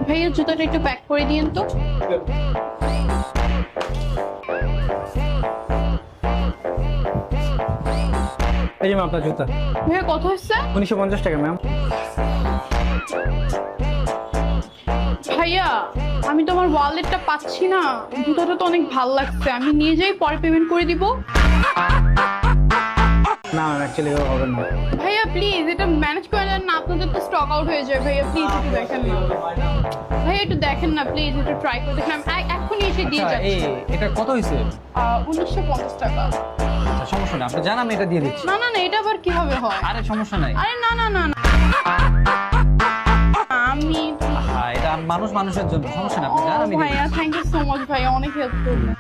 ভাইয়া জুতাটা একটু প্যাক করে দিন তো। এই যে ম্যাম আপনার জুতা। ভাইয়া কত হচ্ছে? 1950 টাকা ম্যাম। ভাইয়া আমি তো আমার ওয়ালেটটা পাচ্ছি না, জুতাটা তো অনেক ভালো লাগছে, আমি নিয়ে যাই পরে পেমেন্ট করে দিব। না ম্যাম অ্যাকচুয়ালি হবে না। ভাইয়া প্লিজ এটা ম্যানেজ করে দেন না, আপনাদের তো স্টক আউট হয়ে যায়। ভাইয়া প্লিজ একটু দেখেন না, ভাইয়া একটু দেখেন না প্লিজ, একটু ট্রাই করে দেখেন। আমি এক্ষুনি এসে দিয়ে আচ্ছা, যাচ্ছি। এটা কত হয়েছে? 1950 টাকা। আচ্ছা সমস্যা না, আপনি জান আমি এটা দিয়ে দিচ্ছি। না না না, এটা আবার কিভাবে হয়? আরে সমস্যা নাই। আরে না না না না। আমি হ্যাঁ এটা মানুষ মানুষের জন্য, সমস্যা না, আপনি জান আমি দিয়ে ভাইয়া দিচ্ছি। থ্যাংক ইউ সো মাচ ভাইয়া, অনেক হেল্প করবেন।